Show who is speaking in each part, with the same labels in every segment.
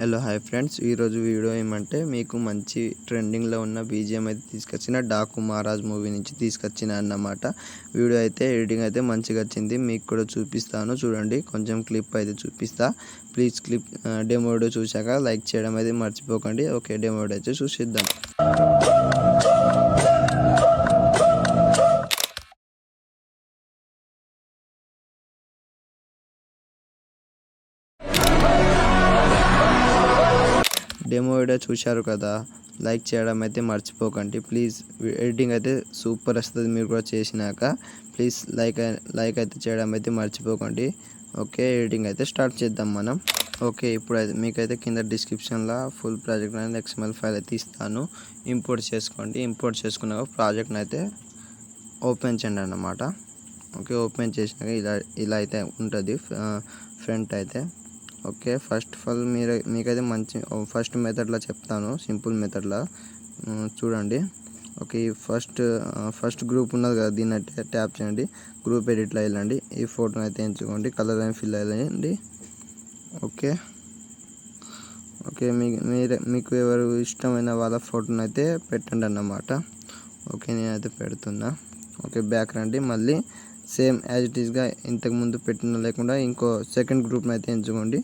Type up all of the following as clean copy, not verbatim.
Speaker 1: Hello hi friends, ఈరోజు video ఏమంటే మీకు మంచి ట్రెండింగ్లో ఉన్న బీజిఎం అయితే తీసుకొచ్చిన డాకు మహారాజ్ మూవీ నుంచి తీసుకొచ్చిన అన్నమాట. వీడియో అయితే ఎడిటింగ్ అయితే మంచిగా వచ్చింది, మీకు కూడా చూపిస్తాను చూడండి. కొంచెం క్లిప్ అయితే చూపిస్తా, ప్లీజ్ క్లిప్ డెమో వీడియో చూశాక లైక్ చేయడం అయితే మర్చిపోకండి. ఓకే, డెమో వీడియో అయితే చూసిద్దాం. డెమో వీడియో చూశారు కదా, లైక్ చేయడం అయితే మర్చిపోకండి ప్లీజ్. ఎడిటింగ్ అయితే సూపర్ వస్తుంది మీరు కూడా చేసినాక. ప్లీజ్ లైక్ అయితే చేయడం అయితే మర్చిపోకండి. ఓకే, ఎడిటింగ్ అయితే స్టార్ట్ చేద్దాం మనం. ఓకే, ఇప్పుడు అయితే మీకైతే కింద డిస్క్రిప్షన్లో ఫుల్ ప్రాజెక్ట్ అనేది XML ఫైల్ అయితే ఇస్తాను, ఇంపోర్ట్ చేసుకోండి. ఇంపోర్ట్ చేసుకున్నాక ప్రాజెక్ట్ని అయితే ఓపెన్ చేయండి అన్నమాట. ఓకే, ఓపెన్ చేసినాక ఇలా అయితే ఉంటుంది ఫ్రంట్ అయితే. ఓకే, ఫస్ట్ ఆఫ్ ఆల్ మీకైతే మంచి ఫస్ట్ మెథడ్లో చెప్తాను, సింపుల్ మెథడ్లో చూడండి. ఓకే, ఫస్ట్ గ్రూప్ ఉన్నది కదా, దీన్ని అయితే ట్యాప్ చేయండి. గ్రూప్ ఎడిట్లో వెళ్ళండి, ఈ ఫోటోని అయితే ఎంచుకోండి, కలర్ అని ఫిల్ అయ్యండి. ఓకే ఓకే మీకు ఎవరు ఇష్టమైన వాళ్ళ ఫోటోని అయితే పెట్టండి అన్నమాట. ఓకే, నేనైతే పెడుతున్నా. ఓకే, బ్యాక్ రండి, మళ్ళీ సేమ్ యాజ్ ఇట్ ఈస్గా ఇంతకుముందు పెట్టిన లేకుండా ఇంకో సెకండ్ గ్రూప్ని అయితే ఎంచుకోండి.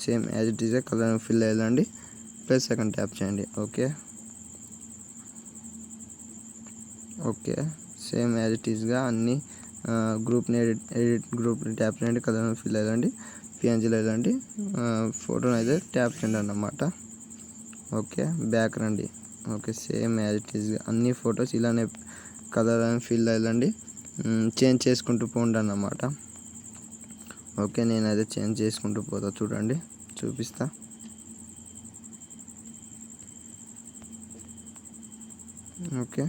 Speaker 1: సేమ్ యాజ్ ఇట్ ఈస్గా కలర్ ఫిల్ అయ్యండి, ప్లస్ సెకండ్ ట్యాప్ చేయండి. ఓకే సేమ్ యాజ్ ఇట్ ఈస్గా అన్ని గ్రూప్ని ఎడిట్ గ్రూప్ని ట్యాప్ చేయండి, కలర్ ఫిల్ అయ్యండి, పిఎన్జీలో వెళ్ళండి, ఫోటోని అయితే ట్యాప్ చేయండి అన్నమాట. ఓకే, బ్యాక్ రండి. ఓకే, సేమ్ యాజ్ ఇట్ ఈస్గా అన్ని ఫొటోస్ ఇలానే కలర్ అని ఫిల్ అయ్యండి, చేంజ్ చేసుకుంటూ పోండి అన్నమాట. ఓకే, నేనైతే చేంజ్ చేసుకుంటూ పోతా, చూడండి చూపిస్తా. ఓకే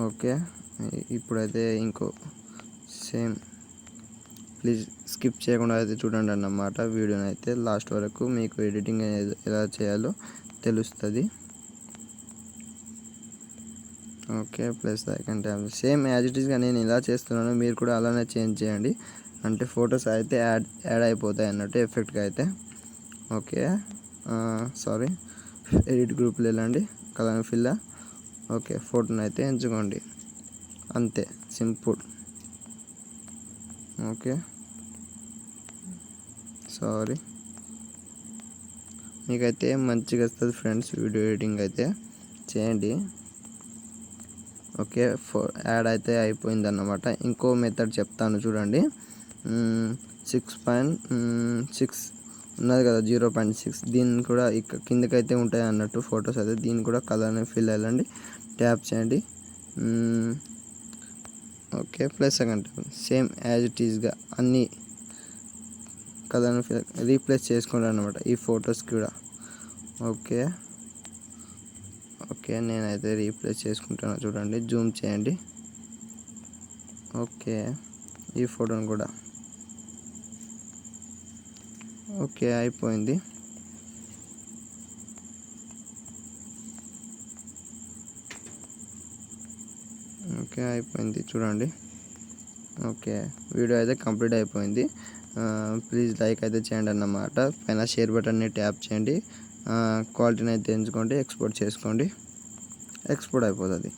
Speaker 1: ఓకే ఇప్పుడైతే ఇంకో సేమ్, ప్లీజ్ స్కిప్ చేయకుండా అయితే చూడండి అన్నమాట వీడియోని అయితే లాస్ట్ వరకు, మీకు ఎడిటింగ్ ఎలా చేయాలో తెలుస్తుంది. Okay, plus second tab same as it ఈస్గా నేను ఇలా చేస్తున్నాను, మీరు కూడా అలానే చేంజ్ చేయండి, అంటే ఫొటోస్ అయితే యాడ్ అయిపోతాయి అన్నట్టు ఎఫెక్ట్గా అయితే. ఓకే, సారీ, ఎడిట్ గ్రూప్లో వెళ్ళండి, కలర్ ఫిల్. ఓకే, ఫోటోని అయితే ఎంచుకోండి, అంతే సింపుల్. ఓకే, సారీ, మీకైతే మంచిగా వస్తుంది ఫ్రెండ్స్, వీడియో ఎడిటింగ్ అయితే చేయండి. ఓకే, యాడ్ అయితే అయిపోయింది అన్నమాట. ఇంకో మెథడ్ చెప్తాను చూడండి. 6.6 ఉన్నది కదా, 0.6, దీన్ని కూడా కిందకైతే ఉంటాయి అన్నట్టు ఫొటోస్ అయితే. దీన్ని కూడా కలర్ని ఫిల్ అయ్యండి, ట్యాప్ చేయండి. Okay, plus second same as it ఈస్గా అన్ని కలర్ని రీప్లేస్ చేసుకోండి అన్నమాట ఈ ఫొటోస్ కూడా. ఓకే ఓకే నేనైతే రీప్లేస్ చేసుకుంటాను, చూడండి, జూమ్ చేయండి. ఓకే, ఈ ఫోటోని కూడా. ఓకే, అయిపోయింది. ఓకే, అయిపోయింది చూడండి. ఓకే, వీడియో అయితే కంప్లీట్ అయిపోయింది. ప్లీజ్ లైక్ అయితే చేయండి అన్నమాట. పైన షేర్ బటన్ని ట్యాప్ చేయండి, క్వాలిటీని అయితే ఎంచుకోండి, ఎక్స్పోర్ట్ చేసుకోండి, ఎక్స్పోర్ట్ అయిపోతుంది.